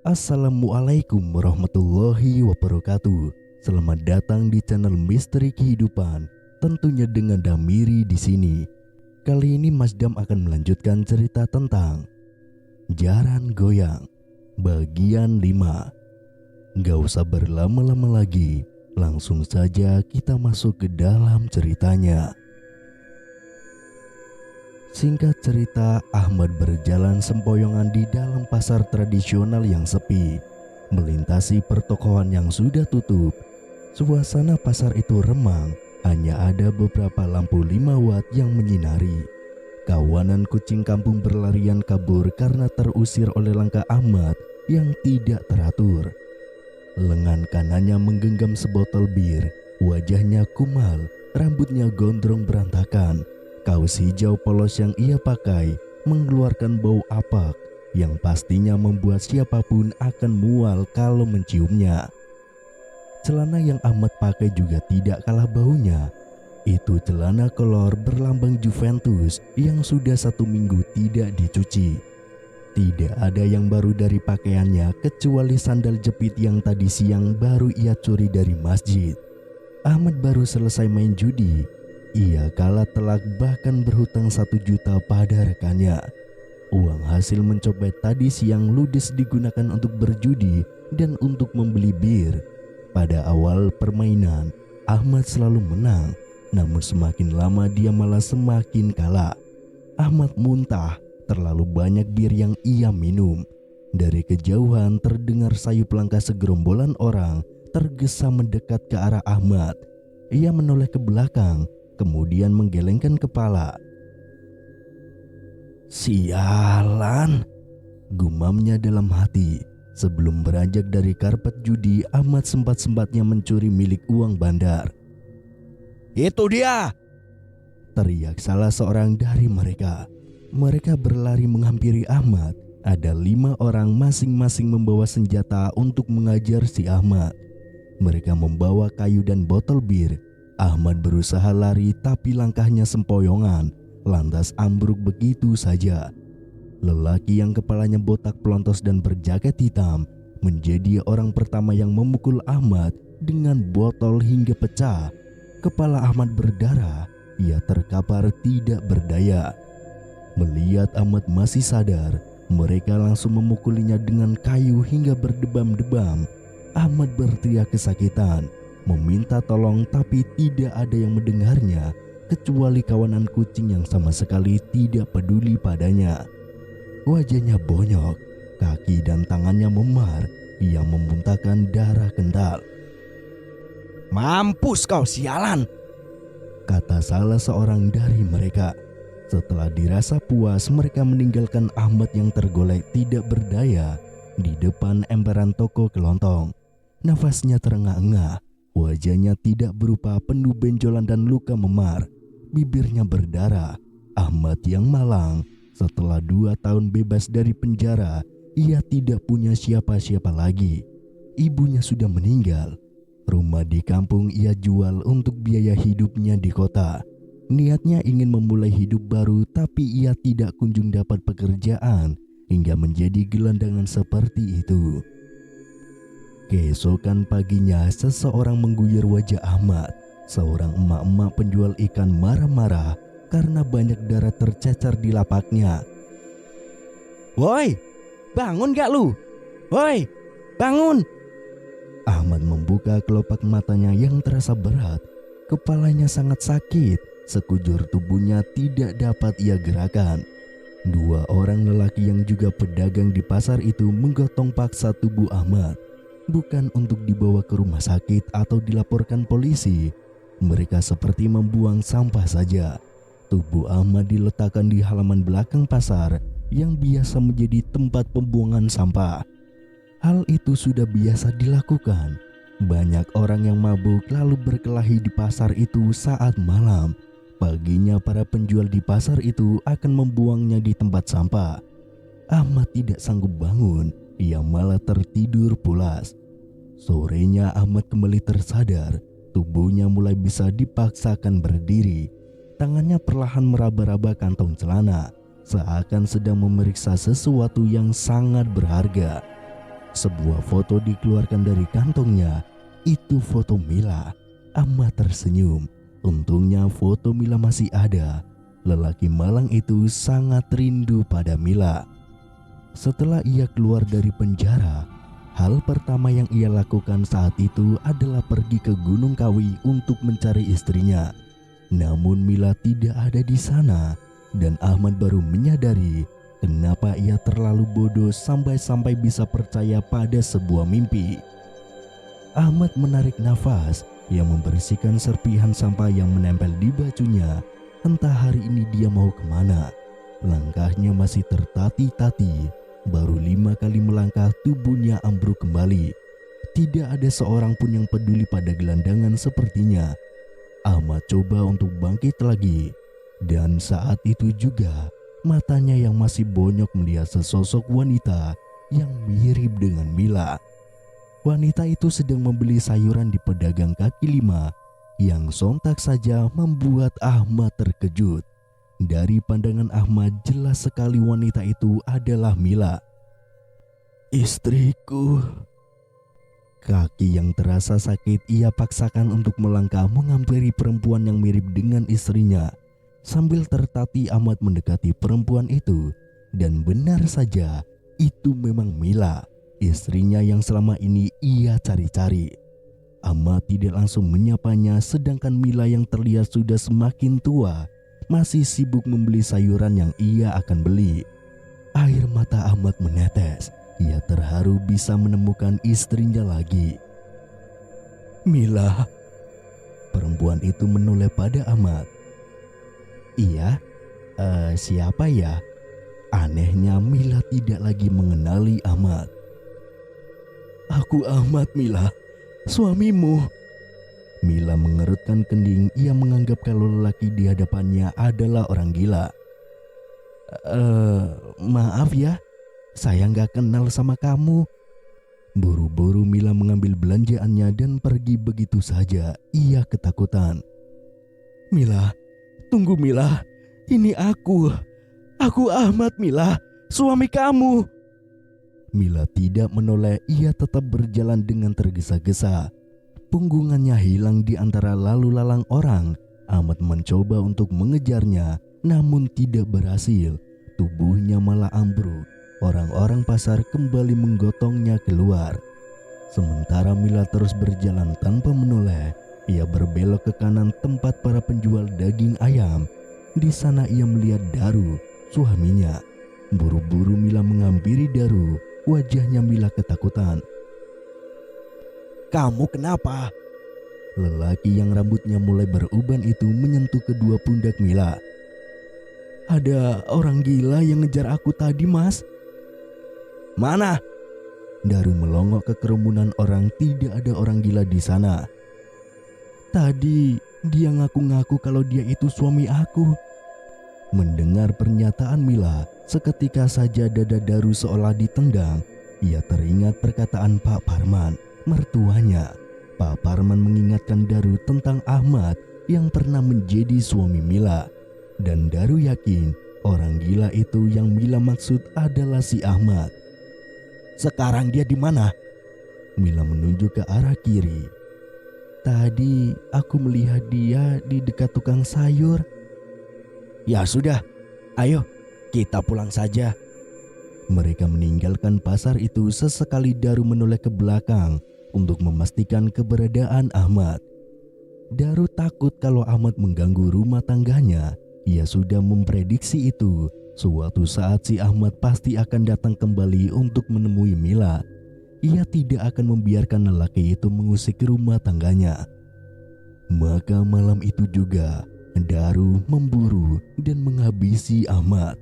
Assalamualaikum warahmatullahi wabarakatuh. Selamat datang di channel Misteri Kehidupan. Tentunya dengan Damiri di sini. Kali ini Mas Dam akan melanjutkan cerita tentang Jaran Goyang bagian 5. Gak usah berlama-lama lagi, langsung saja kita masuk ke dalam ceritanya. Singkat cerita, Ahmad berjalan sempoyongan di dalam pasar tradisional yang sepi, melintasi pertokoan yang sudah tutup. Suasana pasar itu remang, hanya ada beberapa lampu 5 watt yang menyinari. Kawanan kucing kampung berlarian kabur karena terusir oleh langkah Ahmad yang tidak teratur. Lengan kanannya menggenggam sebotol bir, wajahnya kumal, rambutnya gondrong berantakan. Kaos hijau polos yang ia pakai mengeluarkan bau apak yang pastinya membuat siapapun akan mual kalau menciumnya. Celana yang Ahmad pakai juga tidak kalah baunya. Itu celana kolor berlambang Juventus yang sudah 1 minggu tidak dicuci. Tidak ada yang baru dari pakaiannya kecuali sandal jepit yang tadi siang baru ia curi dari masjid. Ahmad baru selesai main judi. Ia kalah telak bahkan berhutang 1 juta pada rekannya. Uang hasil mencopet tadi siang ludes digunakan untuk berjudi dan untuk membeli bir. Pada awal permainan, Ahmad selalu menang, namun semakin lama dia malah semakin kalah. Ahmad muntah, terlalu banyak bir yang ia minum. Dari kejauhan terdengar sayup langkah segerombolan orang tergesa mendekat ke arah Ahmad. Ia menoleh ke belakang, kemudian menggelengkan kepala. "Sialan," gumamnya dalam hati. Sebelum beranjak dari karpet judi, Ahmad sempat-sempatnya mencuri milik uang bandar. "Itu dia!" teriak salah seorang dari mereka. Mereka berlari menghampiri Ahmad. Ada 5 orang masing-masing membawa senjata untuk mengajar si Ahmad. Mereka membawa kayu dan botol bir. Ahmad berusaha lari tapi langkahnya sempoyongan, lantas ambruk begitu saja. Lelaki yang kepalanya botak pelontos dan berjaket hitam menjadi orang pertama yang memukul Ahmad dengan botol hingga pecah. Kepala Ahmad berdarah, ia terkapar tidak berdaya. Melihat Ahmad masih sadar, mereka langsung memukulinya dengan kayu hingga berdebam-debam. Ahmad berteriak kesakitan, meminta tolong, tapi tidak ada yang mendengarnya kecuali kawanan kucing yang sama sekali tidak peduli padanya. Wajahnya bonyok, kaki dan tangannya memar, ia memuntahkan darah kental. "Mampus kau sialan," kata salah seorang dari mereka. Setelah dirasa puas, mereka meninggalkan Ahmad yang tergolek tidak berdaya di depan emperan toko kelontong. Nafasnya terengah-engah. Wajahnya tidak berupa penuh benjolan dan luka memar. Bibirnya berdarah. Ahmad yang malang. Setelah 2 tahun bebas dari penjara, ia tidak punya siapa-siapa lagi. Ibunya sudah meninggal. Rumah di kampung ia jual untuk biaya hidupnya di kota. Niatnya ingin memulai hidup baru, tapi ia tidak kunjung dapat pekerjaan hingga menjadi gelandangan seperti itu. Keesokan paginya, seseorang mengguyur wajah Ahmad. Seorang emak-emak penjual ikan marah-marah karena banyak darah tercecer di lapaknya. "Woi, bangun gak lu? Woi, bangun!" Ahmad membuka kelopak matanya yang terasa berat. Kepalanya sangat sakit, sekujur tubuhnya tidak dapat ia gerakan. 2 orang lelaki yang juga pedagang di pasar itu menggotong paksa tubuh Ahmad. Bukan untuk dibawa ke rumah sakit atau dilaporkan polisi. Mereka seperti membuang sampah saja. Tubuh Ahmad diletakkan di halaman belakang pasar yang biasa menjadi tempat pembuangan sampah. Hal itu sudah biasa dilakukan. Banyak orang yang mabuk lalu berkelahi di pasar itu saat malam. Paginya para penjual di pasar itu akan membuangnya di tempat sampah. Ahmad tidak sanggup bangun. Ia malah tertidur pulas. Sorenya Ahmad kembali tersadar. Tubuhnya mulai bisa dipaksakan berdiri. Tangannya perlahan meraba-raba kantong celana, seakan sedang memeriksa sesuatu yang sangat berharga. Sebuah foto dikeluarkan dari kantongnya. Itu foto Mila. Ahmad tersenyum. Untungnya foto Mila masih ada. Lelaki malang itu sangat rindu pada Mila. Setelah ia keluar dari penjara, hal pertama yang ia lakukan saat itu adalah pergi ke Gunung Kawi untuk mencari istrinya. Namun Mila tidak ada di sana dan Ahmad baru menyadari kenapa ia terlalu bodoh sampai-sampai bisa percaya pada sebuah mimpi. Ahmad menarik nafas, ia membersihkan serpihan sampah yang menempel di bajunya. Entah hari ini dia mau kemana. Langkahnya masih tertati-tati. Baru 5 kali melangkah tubuhnya ambruk kembali. Tidak ada seorang pun yang peduli pada gelandangan sepertinya. Ahmad coba untuk bangkit lagi. Dan saat itu juga matanya yang masih bonyok melihat sesosok wanita yang mirip dengan Mila. Wanita itu sedang membeli sayuran di pedagang kaki lima yang sontak saja membuat Ahmad terkejut. Dari pandangan Ahmad jelas sekali wanita itu adalah Mila. Istriku. Kaki yang terasa sakit ia paksakan untuk melangkah menghampiri perempuan yang mirip dengan istrinya. Sambil tertati Ahmad mendekati perempuan itu. Dan benar saja itu memang Mila, istrinya yang selama ini ia cari-cari. Ahmad tidak langsung menyapanya, sedangkan Mila yang terlihat sudah semakin tua masih sibuk membeli sayuran yang ia akan beli. Air mata Ahmad menetes. Ia terharu bisa menemukan istrinya lagi. Mila. Perempuan itu menoleh pada Ahmad. Iya, siapa ya? Anehnya Mila tidak lagi mengenali Ahmad. Aku Ahmad, Mila, suamimu. Mila mengerutkan kening. Ia menganggap kalau lelaki di hadapannya adalah orang gila. Maaf ya, saya nggak kenal sama kamu. Buru-buru Mila mengambil belanjaannya dan pergi begitu saja. Ia ketakutan. Mila, tunggu Mila. Ini aku. Aku Ahmad, Mila, suami kamu. Mila tidak menoleh. Ia tetap berjalan dengan tergesa-gesa. Punggungannya hilang di antara lalu lalang orang. Ahmad mencoba untuk mengejarnya, namun tidak berhasil. Tubuhnya malah ambruk. Orang-orang pasar kembali menggotongnya keluar. Sementara Mila terus berjalan tanpa menoleh. Ia berbelok ke kanan tempat para penjual daging ayam. Di sana ia melihat Daru, suaminya. Buru-buru Mila menghampiri Daru. Wajahnya Mila ketakutan. Kamu kenapa? Lelaki yang rambutnya mulai beruban itu menyentuh kedua pundak Mila. Ada orang gila yang ngejar aku tadi, Mas. Mana? Daru melongok ke kerumunan orang. Tidak ada orang gila di sana. Tadi dia ngaku-ngaku kalau dia itu suami aku. Mendengar pernyataan Mila, seketika saja dada Daru seolah ditendang. Ia teringat perkataan Pak Parman, mertuanya. Pak Parman mengingatkan Daru tentang Ahmad yang pernah menjadi suami Mila. Dan Daru yakin orang gila itu yang Mila maksud adalah si Ahmad. Sekarang dia di mana? Mila menunjuk ke arah kiri. Tadi aku melihat dia di dekat tukang sayur. Ya sudah, ayo kita pulang saja. Mereka meninggalkan pasar itu. Sesekali Daru menoleh ke belakang untuk memastikan keberadaan Ahmad. Daru takut kalau Ahmad mengganggu rumah tangganya. Ia sudah memprediksi itu. Suatu saat si Ahmad pasti akan datang kembali untuk menemui Mila. Ia tidak akan membiarkan lelaki itu mengusik rumah tangganya. Maka malam itu juga Daru memburu dan menghabisi Ahmad.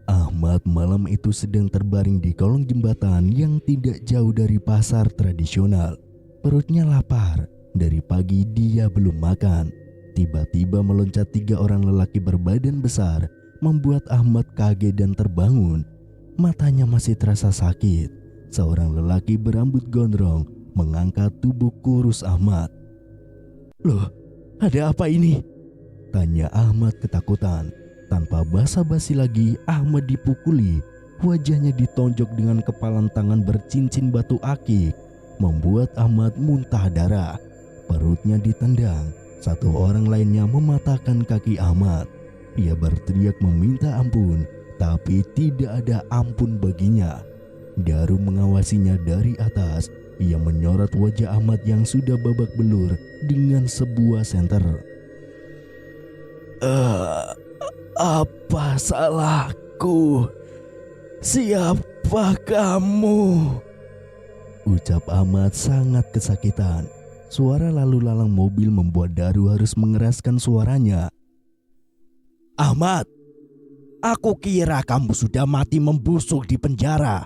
Ahmad malam itu sedang terbaring di kolong jembatan yang tidak jauh dari pasar tradisional. Perutnya lapar. Dari pagi dia belum makan. Tiba-tiba meloncat 3 orang lelaki berbadan besar, membuat Ahmad kaget dan terbangun. Matanya masih terasa sakit. Seorang lelaki berambut gondrong mengangkat tubuh kurus Ahmad. Loh, ada apa ini? Tanya Ahmad ketakutan. Tanpa basa-basi lagi, Ahmad dipukuli. Wajahnya ditonjok dengan kepalan tangan bercincin batu akik, membuat Ahmad muntah darah. Perutnya ditendang. Satu orang lainnya mematahkan kaki Ahmad. Ia berteriak meminta ampun, tapi tidak ada ampun baginya. Daru mengawasinya dari atas. Ia menyorot wajah Ahmad yang sudah babak belur dengan sebuah senter. Apa salahku? Siapa kamu? Ucap Ahmad sangat kesakitan. Suara lalu lalang mobil membuat Daru harus mengeraskan suaranya. Ahmad, aku kira kamu sudah mati membusuk di penjara.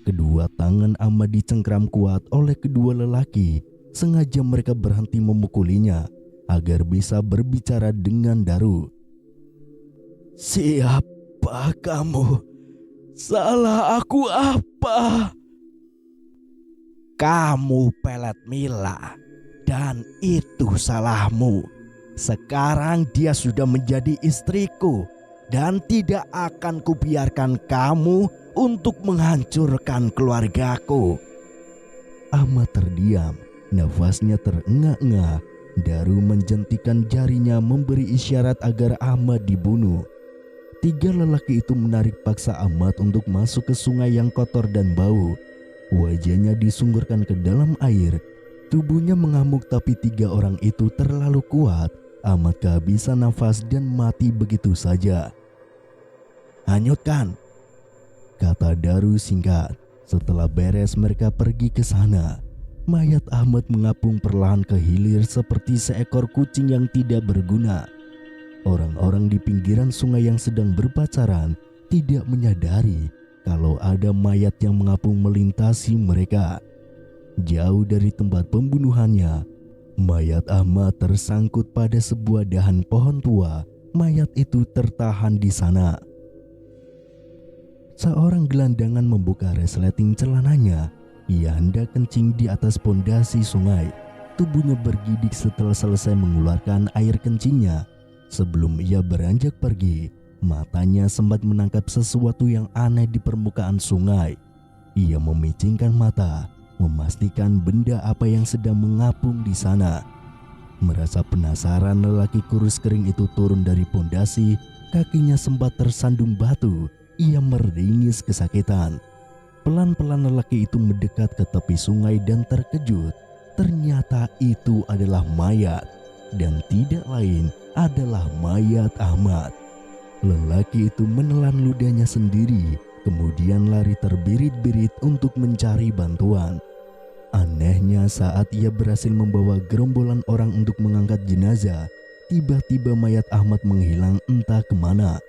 Kedua tangan Ahmad dicengkram kuat oleh kedua lelaki. Sengaja mereka berhenti memukulinya agar bisa berbicara dengan Daru. Siapa kamu? Salah aku apa? Kamu pelet Mila, dan itu salahmu. Sekarang dia sudah menjadi istriku, dan tidak akan kubiarkan kamu untuk menghancurkan keluargaku. Ahmad terdiam, nafasnya terengah-engah. Daru menjentikan jarinya memberi isyarat agar Ahmad dibunuh. Tiga lelaki itu menarik paksa Ahmad untuk masuk ke sungai yang kotor dan bau. Wajahnya disungkurkan ke dalam air. Tubuhnya mengamuk, tapi tiga orang itu terlalu kuat. Ahmad kehabisan nafas dan mati begitu saja. Hanyutkan, kata Daru singkat. Setelah beres mereka pergi ke sana. Mayat Ahmad mengapung perlahan ke hilir seperti seekor kucing yang tidak berguna. Orang-orang di pinggiran sungai yang sedang berpacaran tidak menyadari kalau ada mayat yang mengapung melintasi mereka. Jauh dari tempat pembunuhannya, mayat Ahmad tersangkut pada sebuah dahan pohon tua. Mayat itu tertahan di sana. Seorang gelandangan membuka resleting celananya. Ia hendak kencing di atas pondasi sungai. Tubuhnya bergidik setelah selesai mengeluarkan air kencingnya. Sebelum ia beranjak pergi, matanya sempat menangkap sesuatu yang aneh di permukaan sungai. Ia memicingkan mata, memastikan benda apa yang sedang mengapung di sana. Merasa penasaran, lelaki kurus kering itu turun dari pondasi. Kakinya sempat tersandung batu. Ia meringis kesakitan. Pelan-pelan lelaki itu mendekat ke tepi sungai dan terkejut. Ternyata itu adalah mayat, dan tidak lain adalah mayat Ahmad. Lelaki itu menelan ludahnya sendiri, kemudian lari terbirit-birit untuk mencari bantuan. Anehnya, saat ia berhasil membawa gerombolan orang untuk mengangkat jenazah, tiba-tiba mayat Ahmad menghilang entah kemana.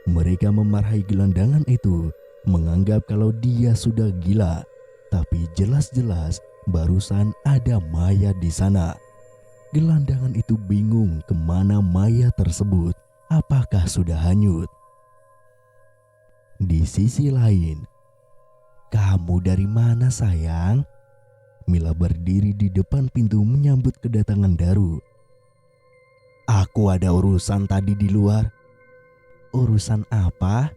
Mereka memarahi gelandangan itu, menganggap kalau dia sudah gila. Tapi jelas-jelas barusan ada mayat di sana. Gelandangan itu bingung kemana mayat tersebut. Apakah sudah hanyut? Di sisi lain, kamu dari mana sayang? Mila berdiri di depan pintu menyambut kedatangan Daru. Aku ada urusan tadi di luar. Urusan apa?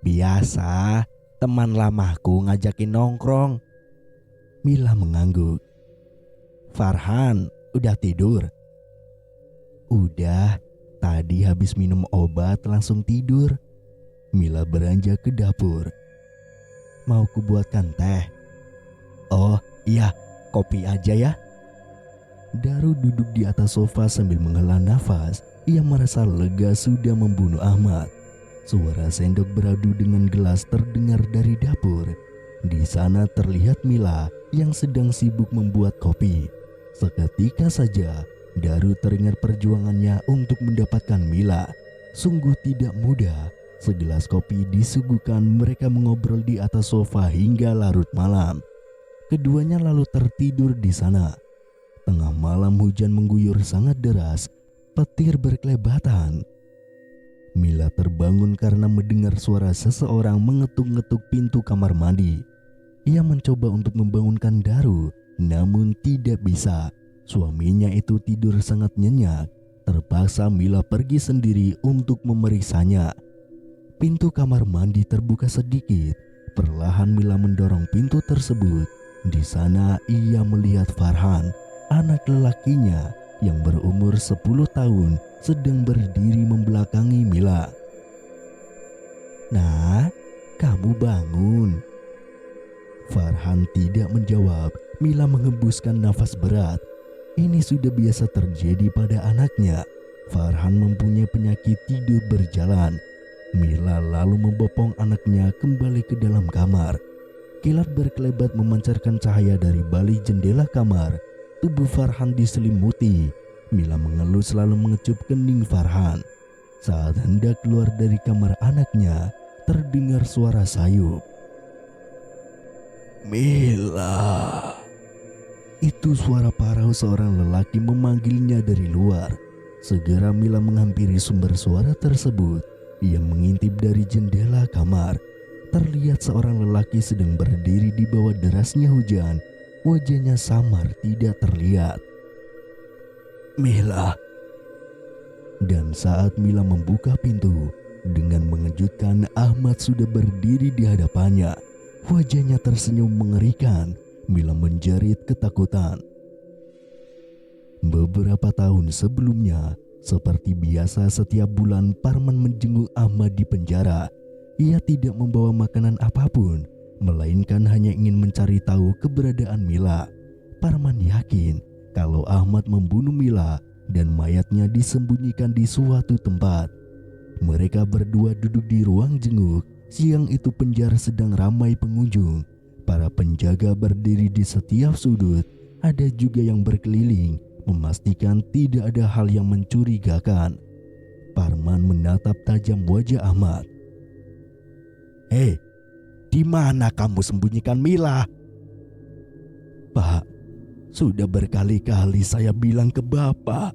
Biasa, teman lamaku ngajakin nongkrong. Mila mengangguk. Farhan, udah tidur? Udah, tadi habis minum obat langsung tidur. Mila beranjak ke dapur. Mau kubuatkan teh? Oh iya, kopi aja ya. Daru duduk di atas sofa sambil menghela nafas. Ia merasa lega sudah membunuh Ahmad. Suara sendok beradu dengan gelas terdengar dari dapur. Di sana terlihat Mila yang sedang sibuk membuat kopi. Seketika saja Daru teringat perjuangannya untuk mendapatkan Mila. Sungguh tidak mudah. Segelas kopi disuguhkan, mereka mengobrol di atas sofa hingga larut malam. Keduanya lalu tertidur di sana. Tengah malam hujan mengguyur sangat deras, petir berkelebatan. Mila terbangun karena mendengar suara seseorang mengetuk-ngetuk pintu kamar mandi. Ia mencoba untuk membangunkan Daru, namun tidak bisa. Suaminya itu tidur sangat nyenyak. Terpaksa Mila pergi sendiri untuk memeriksanya. Pintu kamar mandi terbuka sedikit. Perlahan Mila mendorong pintu tersebut. Di sana ia melihat Farhan, anak lelakinya yang berumur 10 tahun, sedang berdiri membelakangi Mila. "Nak, kamu bangun." Farhan tidak menjawab. Mila menghembuskan nafas berat. Ini sudah biasa terjadi pada anaknya. Farhan mempunyai penyakit tidur berjalan. Mila lalu membopong anaknya kembali ke dalam kamar. Kilat berkelebat memancarkan cahaya dari balik jendela kamar. Tubuh Farhan diselimuti. Mila mengelus lalu mengecup kening Farhan. Saat hendak keluar dari kamar anaknya, terdengar suara sayup. "Mila." Itu suara parau seorang lelaki memanggilnya dari luar. Segera Mila menghampiri sumber suara tersebut. Ia mengintip dari jendela kamar. Terlihat seorang lelaki sedang berdiri di bawah derasnya hujan. Wajahnya samar, tidak terlihat. "Mila." Dan saat Mila membuka pintu, dengan mengejutkan Ahmad sudah berdiri di hadapannya. Wajahnya tersenyum mengerikan. Mila menjerit ketakutan. Beberapa tahun sebelumnya, seperti biasa setiap bulan Parman menjenguk Ahmad di penjara. Ia tidak membawa makanan apapun, melainkan hanya ingin mencari tahu keberadaan Mila. Parman yakin kalau Ahmad membunuh Mila dan mayatnya disembunyikan di suatu tempat. Mereka berdua duduk di ruang jenguk. Siang itu penjara sedang ramai pengunjung. Para penjaga berdiri di setiap sudut. Ada juga yang berkeliling, memastikan tidak ada hal yang mencurigakan. Parman menatap tajam wajah Ahmad. Di mana kamu sembunyikan Mila?" "Pak, sudah berkali-kali saya bilang ke Bapak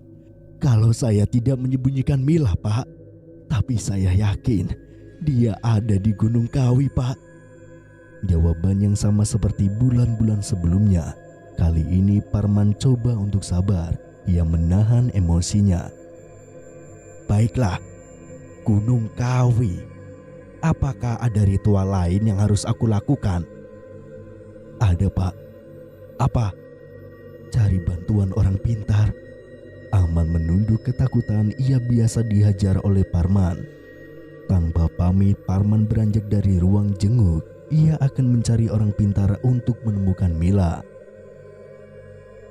kalau saya tidak menyembunyikan Mila, Pak. Tapi saya yakin dia ada di Gunung Kawi, Pak." Jawaban yang sama seperti bulan-bulan sebelumnya. Kali ini Parman coba untuk sabar. Ia menahan emosinya. "Baiklah, Gunung Kawi. Apakah ada ritual lain yang harus aku lakukan?" "Ada, Pak." "Apa?" "Cari bantuan orang pintar." Ahmad menunduk ketakutan. Ia biasa dihajar oleh Parman. Tanpa pamit, Parman beranjak dari ruang jenguk. Ia akan mencari orang pintar untuk menemukan Mila.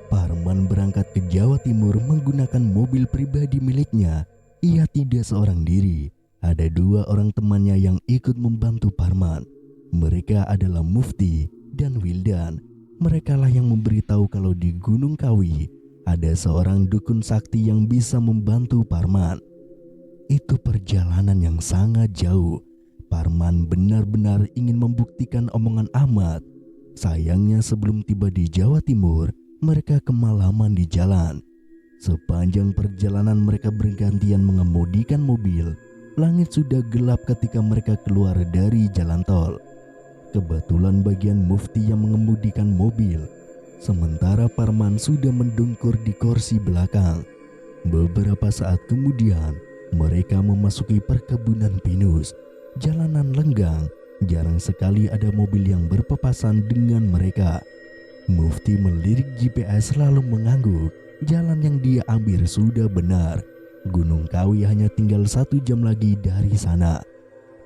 Parman berangkat ke Jawa Timur menggunakan mobil pribadi miliknya. Ia tidak seorang diri. Ada 2 orang temannya yang ikut membantu Parman. Mereka adalah Mufti dan Wildan. Merekalah yang memberitahu kalau di Gunung Kawi ada seorang dukun sakti yang bisa membantu Parman. Itu perjalanan yang sangat jauh. Parman benar-benar ingin membuktikan omongan Ahmad. Sayangnya sebelum tiba di Jawa Timur, mereka kemalaman di jalan. Sepanjang perjalanan mereka bergantian mengemudikan mobil. Langit sudah gelap ketika mereka keluar dari jalan tol. Kebetulan bagian Mufti yang mengemudikan mobil, sementara Parman sudah mendungkur di kursi belakang. Beberapa saat kemudian, mereka memasuki perkebunan pinus. Jalanan lenggang, jarang sekali ada mobil yang berpapasan dengan mereka. Mufti melirik GPS lalu mengangguk. Jalan yang dia ambil sudah benar. Gunung Kawi hanya tinggal 1 jam lagi dari sana.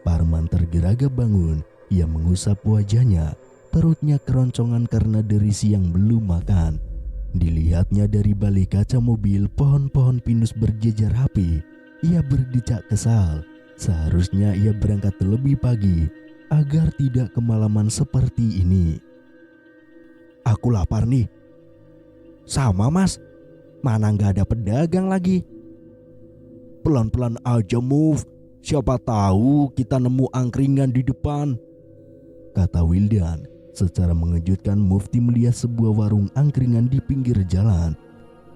Parman tergeraga bangun. Ia mengusap wajahnya. Perutnya keroncongan karena dari siang belum makan. Dilihatnya dari balik kaca mobil, pohon-pohon pinus berjejer rapi. Ia berdecak kesal. Seharusnya ia berangkat lebih pagi agar tidak kemalaman seperti ini. "Aku lapar nih." "Sama, Mas. Mana nggak ada pedagang lagi." "Pelan-pelan aja, Move. Siapa tahu kita nemu angkringan di depan," kata Wildan. Secara mengejutkan, Mufti melihat sebuah warung angkringan di pinggir jalan.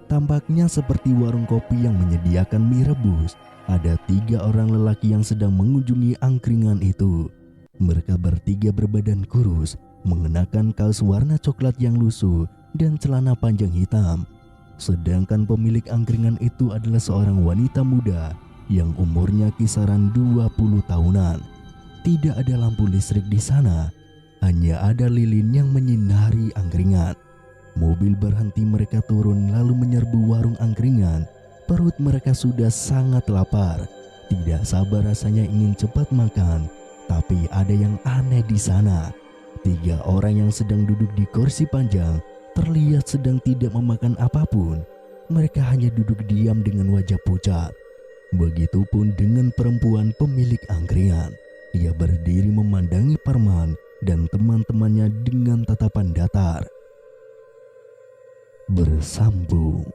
Tampaknya seperti warung kopi yang menyediakan mie rebus. Ada 3 orang lelaki yang sedang mengunjungi angkringan itu. Mereka bertiga berbadan kurus, mengenakan kaos warna coklat yang lusuh dan celana panjang hitam. Sedangkan pemilik angkringan itu adalah seorang wanita muda. yang umurnya kisaran 20 tahunan. Tidak ada lampu listrik di sana, hanya ada lilin yang menyinari angkringan. Mobil berhenti, mereka turun lalu menyerbu warung angkringan. Perut mereka sudah sangat lapar, tidak sabar rasanya ingin cepat makan. Tapi ada yang aneh di sana. 3 orang yang sedang duduk di kursi panjang terlihat sedang tidak memakan apapun. Mereka hanya duduk diam dengan wajah pucat. Begitupun dengan perempuan pemilik angkringan. Dia berdiri memandangi Parman dan teman-temannya dengan tatapan datar. Bersambung.